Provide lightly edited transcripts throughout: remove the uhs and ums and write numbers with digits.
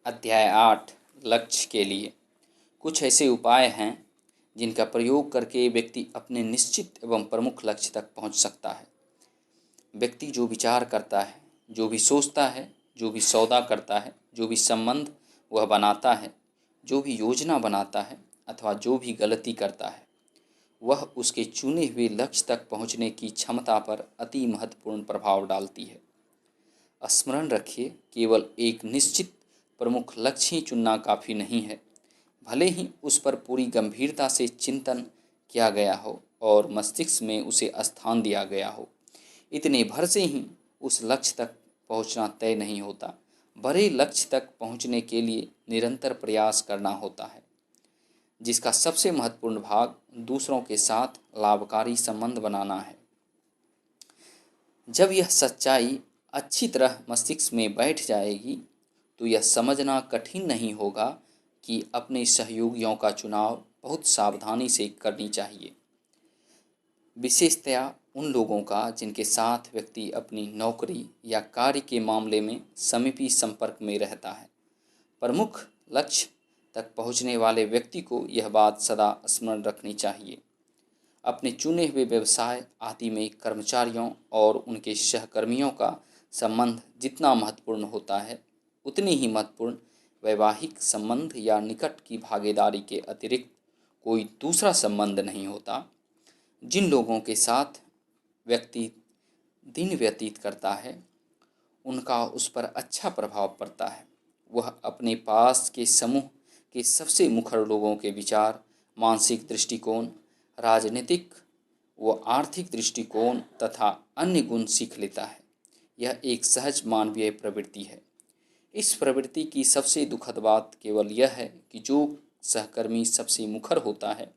अध्याय 8 लक्ष्य के लिए कुछ ऐसे उपाय हैं जिनका प्रयोग करके व्यक्ति अपने निश्चित एवं प्रमुख लक्ष्य तक पहुंच सकता है। व्यक्ति जो विचार करता है, जो भी सोचता है, जो भी सौदा करता है, जो भी संबंध वह बनाता है, जो भी योजना बनाता है अथवा जो भी गलती करता है, वह उसके चुने हुए लक्ष्य तक पहुंचने की क्षमता पर अति महत्वपूर्ण प्रभाव डालती है। स्मरण रखिए, केवल एक निश्चित प्रमुख लक्ष्य ही चुनना काफ़ी नहीं है। भले ही उस पर पूरी गंभीरता से चिंतन किया गया हो और मस्तिष्क में उसे स्थान दिया गया हो, इतने भर से ही उस लक्ष्य तक पहुंचना तय नहीं होता। बड़े लक्ष्य तक पहुंचने के लिए निरंतर प्रयास करना होता है, जिसका सबसे महत्वपूर्ण भाग दूसरों के साथ लाभकारी संबंध बनाना है। जब यह सच्चाई अच्छी तरह मस्तिष्क में बैठ जाएगी तो यह समझना कठिन नहीं होगा कि अपने सहयोगियों का चुनाव बहुत सावधानी से करनी चाहिए, विशेषतया उन लोगों का जिनके साथ व्यक्ति अपनी नौकरी या कार्य के मामले में समीपी संपर्क में रहता है। प्रमुख लक्ष्य तक पहुंचने वाले व्यक्ति को यह बात सदा स्मरण रखनी चाहिए। अपने चुने हुए व्यवसाय आदि में कर्मचारियों और उनके सहकर्मियों का संबंध जितना महत्वपूर्ण होता है, उतनी ही महत्वपूर्ण वैवाहिक संबंध या निकट की भागीदारी के अतिरिक्त कोई दूसरा संबंध नहीं होता। जिन लोगों के साथ व्यक्ति दिन व्यतीत करता है, उनका उस पर अच्छा प्रभाव पड़ता है। वह अपने पास के समूह के सबसे मुखर लोगों के विचार, मानसिक दृष्टिकोण, राजनीतिक व आर्थिक दृष्टिकोण तथा अन्य गुण सीख लेता है। यह एक सहज मानवीय प्रवृत्ति है। इस प्रवृत्ति की सबसे दुखद बात केवल यह है कि जो सहकर्मी सबसे मुखर होता है,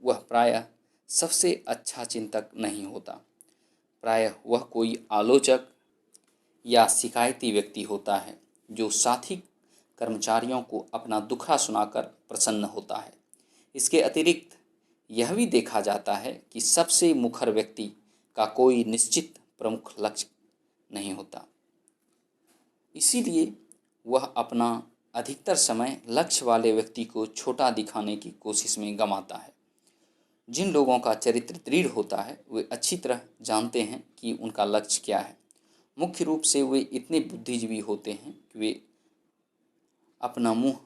वह प्रायः सबसे अच्छा चिंतक नहीं होता। प्रायः वह कोई आलोचक या शिकायती व्यक्ति होता है जो साथी कर्मचारियों को अपना दुखड़ा सुनाकर प्रसन्न होता है। इसके अतिरिक्त यह भी देखा जाता है कि सबसे मुखर व्यक्ति का कोई निश्चित प्रमुख लक्ष्य नहीं होता, इसीलिए वह अपना अधिकतर समय लक्ष्य वाले व्यक्ति को छोटा दिखाने की कोशिश में गंवाता है। जिन लोगों का चरित्र दृढ़ होता है, वे अच्छी तरह जानते हैं कि उनका लक्ष्य क्या है। मुख्य रूप से वे इतने बुद्धिजीवी होते हैं कि वे अपना मुंह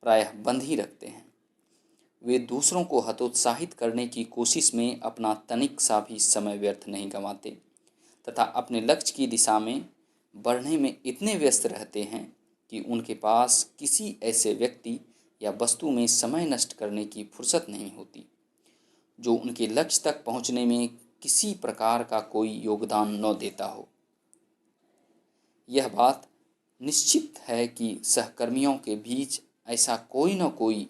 प्रायः बंद ही रखते हैं। वे दूसरों को हतोत्साहित करने की कोशिश में अपना तनिक सा भी समय व्यर्थ नहीं गंवाते तथा अपने लक्ष्य की दिशा में बढ़ने में इतने व्यस्त रहते हैं कि उनके पास किसी ऐसे व्यक्ति या वस्तु में समय नष्ट करने की फुर्सत नहीं होती जो उनके लक्ष्य तक पहुंचने में किसी प्रकार का कोई योगदान न देता हो। यह बात निश्चित है कि सहकर्मियों के बीच ऐसा कोई न कोई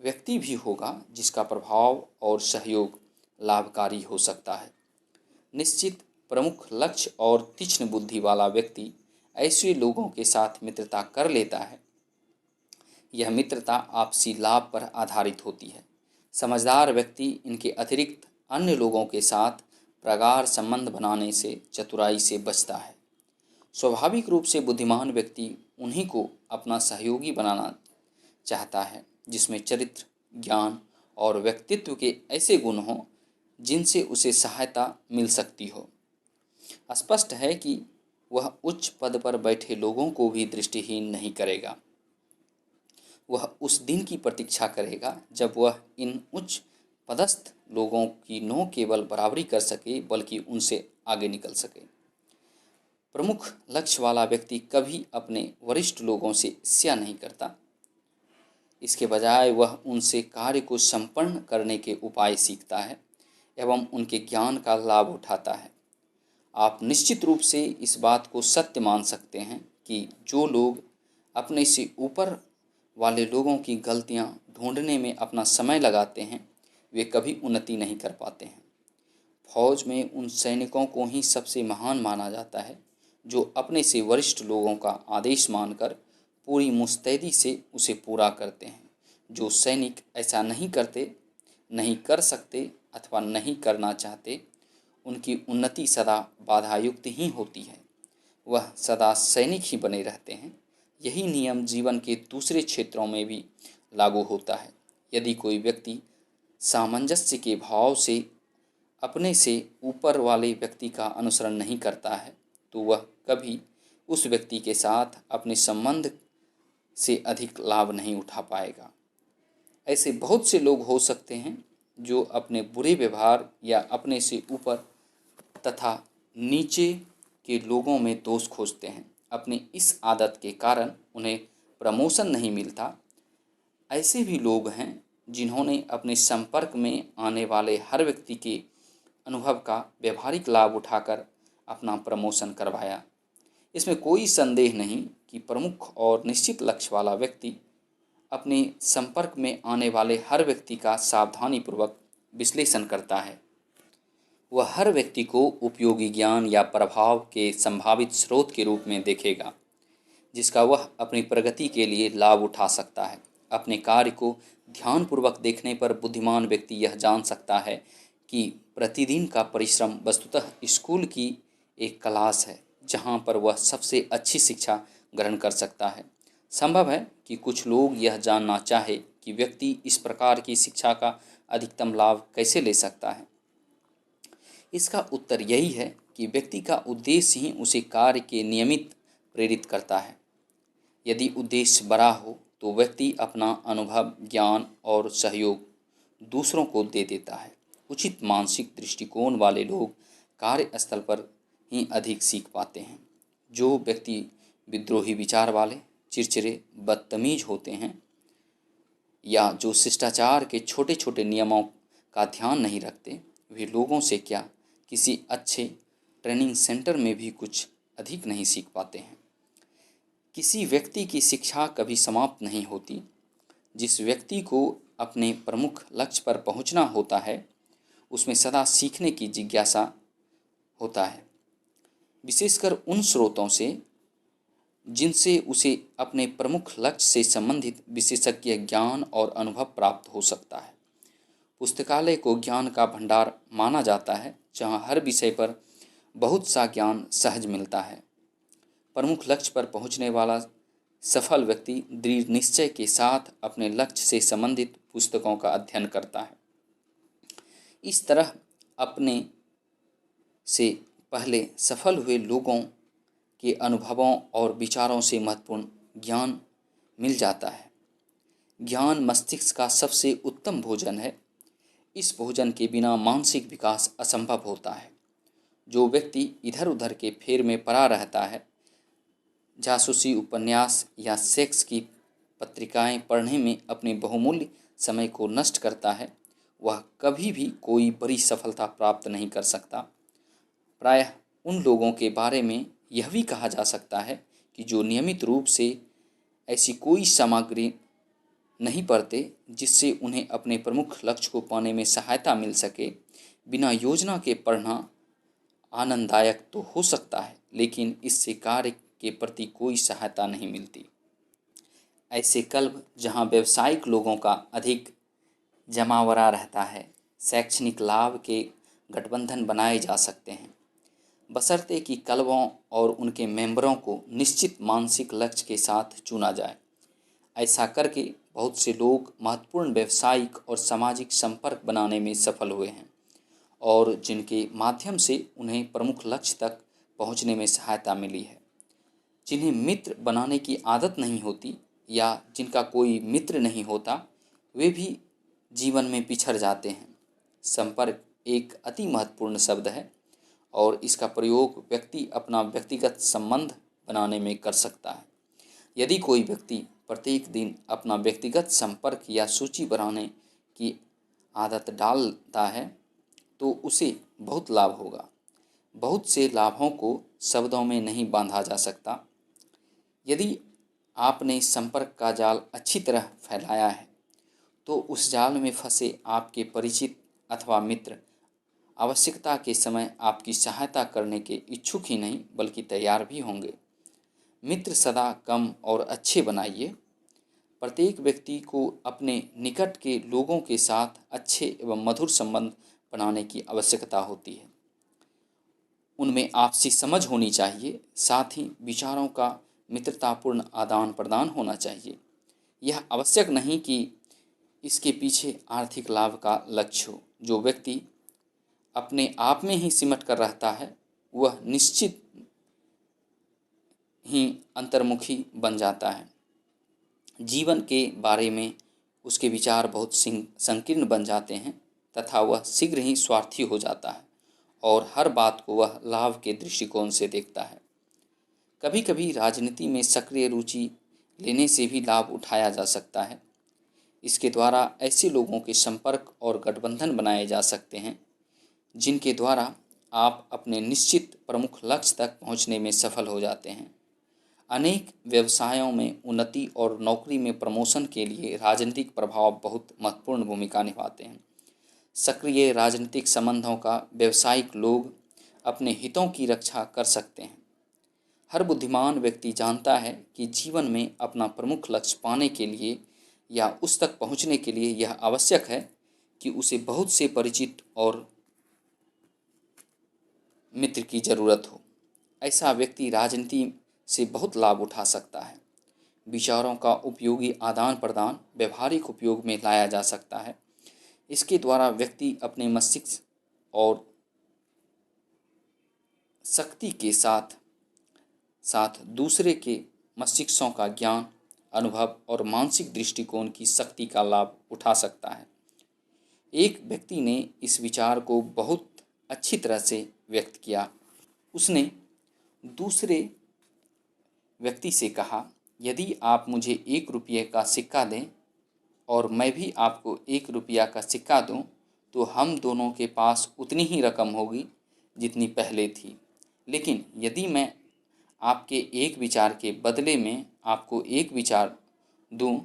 व्यक्ति भी होगा जिसका प्रभाव और सहयोग लाभकारी हो सकता है। निश्चित प्रमुख लक्ष्य और तीक्ष्ण बुद्धि वाला व्यक्ति ऐसे लोगों के साथ मित्रता कर लेता है। यह मित्रता आपसी लाभ पर आधारित होती है। समझदार व्यक्ति इनके अतिरिक्त अन्य लोगों के साथ प्रगाढ़ संबंध बनाने से चतुराई से बचता है। स्वाभाविक रूप से बुद्धिमान व्यक्ति उन्हीं को अपना सहयोगी बनाना चाहता है जिसमें चरित्र, ज्ञान और व्यक्तित्व के ऐसे गुण हों जिनसे उसे सहायता मिल सकती हो। स्पष्ट है कि वह उच्च पद पर बैठे लोगों को भी दृष्टिहीन नहीं करेगा। वह उस दिन की प्रतीक्षा करेगा जब वह इन उच्च पदस्थ लोगों की न केवल बराबरी कर सके बल्कि उनसे आगे निकल सके। प्रमुख लक्ष्य वाला व्यक्ति कभी अपने वरिष्ठ लोगों से ईर्ष्या नहीं करता। इसके बजाय वह उनसे कार्य को संपन्न करने के उपाय सीखता है एवं उनके ज्ञान का लाभ उठाता है। आप निश्चित रूप से इस बात को सत्य मान सकते हैं कि जो लोग अपने से ऊपर वाले लोगों की गलतियां ढूंढने में अपना समय लगाते हैं, वे कभी उन्नति नहीं कर पाते हैं। फौज में उन सैनिकों को ही सबसे महान माना जाता है जो अपने से वरिष्ठ लोगों का आदेश मानकर पूरी मुस्तैदी से उसे पूरा करते हैं। जो सैनिक ऐसा नहीं करते, नहीं कर सकते अथवा नहीं करना चाहते, उनकी उन्नति सदा बाधायुक्त ही होती है। वह सदा सैनिक ही बने रहते हैं यही नियम जीवन के दूसरे क्षेत्रों में भी लागू होता है। यदि कोई व्यक्ति सामंजस्य के भाव से अपने से ऊपर वाले व्यक्ति का अनुसरण नहीं करता है तो वह कभी उस व्यक्ति के साथ अपने संबंध से अधिक लाभ नहीं उठा पाएगा। ऐसे बहुत से लोग हो सकते हैं जो अपने बुरे व्यवहार या अपने से ऊपर तथा नीचे के लोगों में दोष खोजते हैं। अपनी इस आदत के कारण उन्हें प्रमोशन नहीं मिलता। ऐसे भी लोग हैं जिन्होंने अपने संपर्क में आने वाले हर व्यक्ति के अनुभव का व्यवहारिक लाभ उठाकर अपना प्रमोशन करवाया। इसमें कोई संदेह नहीं कि प्रमुख और निश्चित लक्ष्य वाला व्यक्ति अपने संपर्क में आने वाले हर व्यक्ति का सावधानीपूर्वक विश्लेषण करता है। वह हर व्यक्ति को उपयोगी ज्ञान या प्रभाव के संभावित स्रोत के रूप में देखेगा जिसका वह अपनी प्रगति के लिए लाभ उठा सकता है। अपने कार्य को ध्यानपूर्वक देखने पर बुद्धिमान व्यक्ति यह जान सकता है कि प्रतिदिन का परिश्रम वस्तुतः स्कूल की एक क्लास है जहाँ पर वह सबसे अच्छी शिक्षा ग्रहण कर सकता है। संभव है कि कुछ लोग यह जानना चाहे कि व्यक्ति इस प्रकार की शिक्षा का अधिकतम लाभ कैसे ले सकता है। इसका उत्तर यही है कि व्यक्ति का उद्देश्य ही उसे कार्य के नियमित प्रेरित करता है। यदि उद्देश्य बड़ा हो तो व्यक्ति अपना अनुभव, ज्ञान और सहयोग दूसरों को दे देता है। उचित मानसिक दृष्टिकोण वाले लोग कार्यस्थल पर ही अधिक सीख पाते हैं। जो व्यक्ति विद्रोही विचार वाले, चिड़चिड़े, बदतमीज होते हैं या जो शिष्टाचार के छोटे छोटे नियमों का ध्यान नहीं रखते, वे लोगों से क्या किसी अच्छे ट्रेनिंग सेंटर में भी कुछ अधिक नहीं सीख पाते हैं। किसी व्यक्ति की शिक्षा कभी समाप्त नहीं होती। जिस व्यक्ति को अपने प्रमुख लक्ष्य पर पहुंचना होता है उसमें सदा सीखने की जिज्ञासा होता है, विशेषकर उन स्रोतों से जिनसे उसे अपने प्रमुख लक्ष्य से संबंधित विशेषज्ञ ज्ञान और अनुभव प्राप्त हो सकता है। पुस्तकालय को ज्ञान का भंडार माना जाता है जहाँ हर विषय पर बहुत सा ज्ञान सहज मिलता है। प्रमुख लक्ष्य पर पहुँचने वाला सफल व्यक्ति दृढ़ निश्चय के साथ अपने लक्ष्य से संबंधित पुस्तकों का अध्ययन करता है। इस तरह अपने से पहले सफल हुए लोगों के अनुभवों और विचारों से महत्वपूर्ण ज्ञान मिल जाता है। ज्ञान मस्तिष्क का सबसे उत्तम भोजन है। इस भोजन के बिना मानसिक विकास असंभव होता है। जो व्यक्ति इधर उधर के फेर में पड़ा रहता है, जासूसी उपन्यास या सेक्स की पत्रिकाएं पढ़ने में अपने बहुमूल्य समय को नष्ट करता है, वह कभी भी कोई बड़ी सफलता प्राप्त नहीं कर सकता। प्रायः उन लोगों के बारे में यह भी कहा जा सकता है कि जो नियमित रूप से ऐसी कोई सामग्री नहीं पढ़ते जिससे उन्हें अपने प्रमुख लक्ष्य को पाने में सहायता मिल सके। बिना योजना के पढ़ना आनंददायक तो हो सकता है लेकिन इससे कार्य के प्रति कोई सहायता नहीं मिलती। ऐसे क्लब जहां व्यावसायिक लोगों का अधिक जमावड़ा रहता है, शैक्षणिक लाभ के गठबंधन बनाए जा सकते हैं, बशर्ते कि क्लबों और उनके मेंबरों को निश्चित मानसिक लक्ष्य के साथ चुना जाए। ऐसा करके बहुत से लोग महत्वपूर्ण व्यावसायिक और सामाजिक संपर्क बनाने में सफल हुए हैं और जिनके माध्यम से उन्हें प्रमुख लक्ष्य तक पहुंचने में सहायता मिली है। जिन्हें मित्र बनाने की आदत नहीं होती या जिनका कोई मित्र नहीं होता, वे भी जीवन में पिछड़ जाते हैं। संपर्क एक अति महत्वपूर्ण शब्द है और इसका प्रयोग व्यक्ति अपना व्यक्तिगत संबंध बनाने में कर सकता है। यदि कोई व्यक्ति प्रत्येक दिन अपना व्यक्तिगत संपर्क या सूची बनाने की आदत डालता है तो उसे बहुत लाभ होगा। बहुत से लाभों को शब्दों में नहीं बांधा जा सकता। यदि आपने संपर्क का जाल अच्छी तरह फैलाया है तो उस जाल में फंसे आपके परिचित अथवा मित्र आवश्यकता के समय आपकी सहायता करने के इच्छुक ही नहीं बल्कि तैयार भी होंगे। मित्र सदा कम और अच्छे बनाइए। प्रत्येक व्यक्ति को अपने निकट के लोगों के साथ अच्छे एवं मधुर संबंध बनाने की आवश्यकता होती है। उनमें आपसी समझ होनी चाहिए, साथ ही विचारों का मित्रतापूर्ण आदान प्रदान होना चाहिए। यह आवश्यक नहीं कि इसके पीछे आर्थिक लाभ का लक्ष्य हो। जो व्यक्ति अपने आप में ही सिमट कर रहता है वह निश्चित ही अंतर्मुखी बन जाता है। जीवन के बारे में उसके विचार बहुत संकीर्ण बन जाते हैं तथा वह शीघ्र ही स्वार्थी हो जाता है और हर बात को वह लाभ के दृष्टिकोण से देखता है। कभी कभी राजनीति में सक्रिय रुचि लेने से भी लाभ उठाया जा सकता है। इसके द्वारा ऐसे लोगों के संपर्क और गठबंधन बनाए जा सकते हैं जिनके द्वारा आप अपने निश्चित प्रमुख लक्ष्य तक पहुंचने में सफल हो जाते हैं। अनेक व्यवसायों में उन्नति और नौकरी में प्रमोशन के लिए राजनीतिक प्रभाव बहुत महत्वपूर्ण भूमिका निभाते हैं। सक्रिय राजनीतिक संबंधों का व्यावसायिक लोग अपने हितों की रक्षा कर सकते हैं। हर बुद्धिमान व्यक्ति जानता है कि जीवन में अपना प्रमुख लक्ष्य पाने के लिए या उस तक पहुंचने के लिए यह आवश्यक है कि उसे बहुत से परिचित और मित्र की जरूरत हो। ऐसा व्यक्ति राजनीति से बहुत लाभ उठा सकता है। विचारों का उपयोगी आदान प्रदान व्यवहारिक उपयोग में लाया जा सकता है। इसके द्वारा व्यक्ति अपने मस्तिष्क और शक्ति के साथ साथ दूसरे के मस्तिष्कों का ज्ञान, अनुभव और मानसिक दृष्टिकोण की शक्ति का लाभ उठा सकता है। एक व्यक्ति ने इस विचार को बहुत अच्छी तरह से व्यक्त किया। उसने दूसरे व्यक्ति से कहा, यदि आप मुझे 1 रुपये का सिक्का दें और मैं भी आपको 1 रुपया का सिक्का दूं, तो हम दोनों के पास उतनी ही रकम होगी जितनी पहले थी। लेकिन यदि मैं आपके एक विचार के बदले में आपको एक विचार दूं,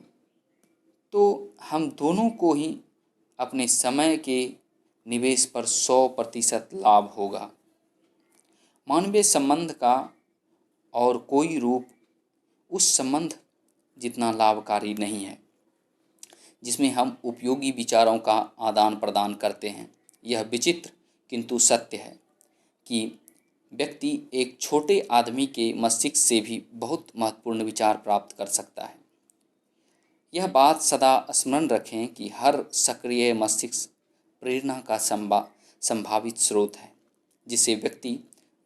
तो हम दोनों को ही अपने समय के निवेश पर 100% लाभ होगा। मानवीय संबंध का और कोई रूप उस संबंध जितना लाभकारी नहीं है जिसमें हम उपयोगी विचारों का आदान प्रदान करते हैं। यह विचित्र किंतु सत्य है कि व्यक्ति एक छोटे आदमी के मस्तिष्क से भी बहुत महत्वपूर्ण विचार प्राप्त कर सकता है। यह बात सदा स्मरण रखें कि हर सक्रिय मस्तिष्क प्रेरणा का संभावित स्रोत है, जिसे व्यक्ति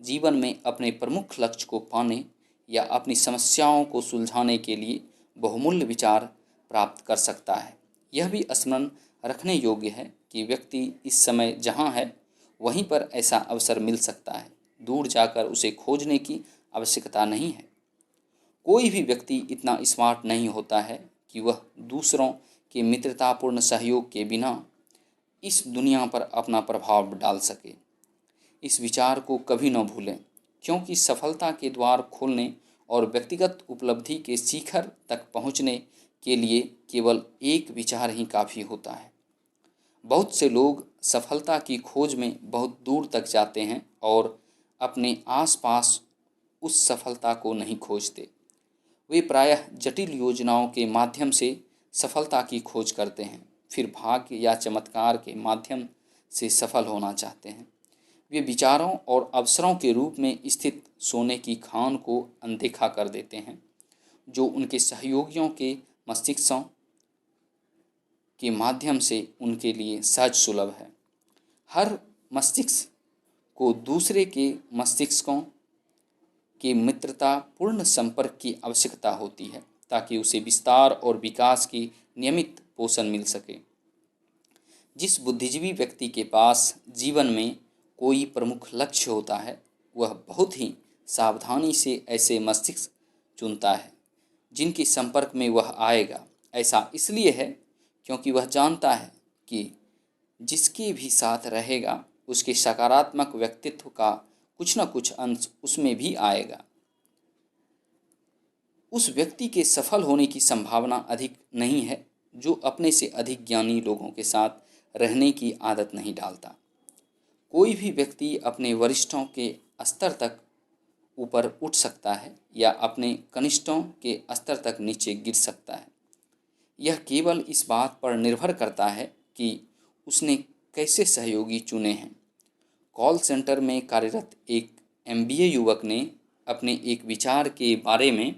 जीवन में अपने प्रमुख लक्ष्य को पाने या अपनी समस्याओं को सुलझाने के लिए बहुमूल्य विचार प्राप्त कर सकता है। यह भी स्मरण रखने योग्य है कि व्यक्ति इस समय जहाँ है वहीं पर ऐसा अवसर मिल सकता है। दूर जाकर उसे खोजने की आवश्यकता नहीं है। कोई भी व्यक्ति इतना स्मार्ट नहीं होता है कि वह दूसरों के मित्रतापूर्ण सहयोग के बिना इस दुनिया पर अपना प्रभाव डाल सके। इस विचार को कभी न भूलें, क्योंकि सफलता के द्वार खोलने और व्यक्तिगत उपलब्धि के शिखर तक पहुंचने के लिए केवल एक विचार ही काफ़ी होता है। बहुत से लोग सफलता की खोज में बहुत दूर तक जाते हैं और अपने आसपास उस सफलता को नहीं खोजते। वे प्रायः जटिल योजनाओं के माध्यम से सफलता की खोज करते हैं, फिर भाग्य या चमत्कार के माध्यम से सफल होना चाहते हैं। वे विचारों और अवसरों के रूप में स्थित सोने की खान को अनदेखा कर देते हैं, जो उनके सहयोगियों के मस्तिष्कों के माध्यम से उनके लिए सहज सुलभ है। हर मस्तिष्क को दूसरे के मस्तिष्कों के मित्रता पूर्ण संपर्क की आवश्यकता होती है ताकि उसे विस्तार और विकास की नियमित पोषण मिल सके। जिस बुद्धिजीवी व्यक्ति के पास जीवन में कोई प्रमुख लक्ष्य होता है वह बहुत ही सावधानी से ऐसे मस्तिष्क चुनता है जिनके संपर्क में वह आएगा। ऐसा इसलिए है क्योंकि वह जानता है कि जिसके भी साथ रहेगा उसके सकारात्मक व्यक्तित्व का कुछ न कुछ अंश उसमें भी आएगा। उस व्यक्ति के सफल होने की संभावना अधिक नहीं है जो अपने से अधिक ज्ञानी लोगों के साथ रहने की आदत नहीं डालता। कोई भी व्यक्ति अपने वरिष्ठों के स्तर तक ऊपर उठ सकता है या अपने कनिष्ठों के स्तर तक नीचे गिर सकता है। यह केवल इस बात पर निर्भर करता है कि उसने कैसे सहयोगी चुने हैं। कॉल सेंटर में कार्यरत एक MBA युवक ने अपने एक विचार के बारे में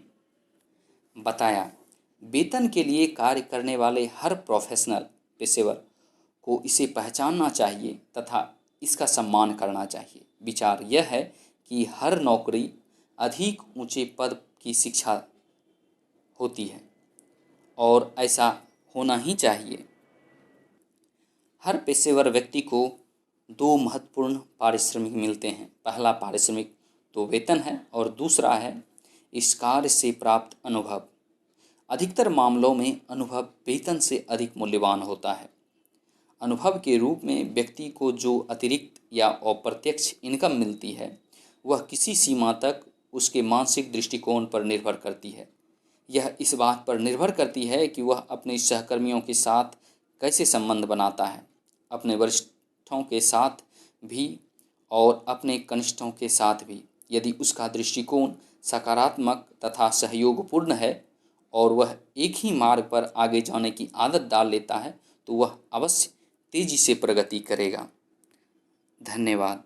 बताया। वेतन के लिए कार्य करने वाले हर प्रोफेशनल पेशेवर को इसे पहचानना चाहिए तथा इसका सम्मान करना चाहिए। विचार यह है कि हर नौकरी अधिक ऊंचे पद की शिक्षा होती है और ऐसा होना ही चाहिए। हर पेशेवर व्यक्ति को दो महत्वपूर्ण पारिश्रमिक मिलते हैं। पहला पारिश्रमिक तो वेतन है और दूसरा है इस कार्य से प्राप्त अनुभव। अधिकतर मामलों में अनुभव वेतन से अधिक मूल्यवान होता है। अनुभव के रूप में व्यक्ति को जो अतिरिक्त या अप्रत्यक्ष इनकम मिलती है वह किसी सीमा तक उसके मानसिक दृष्टिकोण पर निर्भर करती है। यह इस बात पर निर्भर करती है कि वह अपने सहकर्मियों के साथ कैसे संबंध बनाता है, अपने वरिष्ठों के साथ भी और अपने कनिष्ठों के साथ भी। यदि उसका दृष्टिकोण सकारात्मक तथा सहयोगपूर्ण है और वह एक ही मार्ग पर आगे जाने की आदत डाल लेता है तो वह अवश्य तेजी से प्रगति करेगा। धन्यवाद।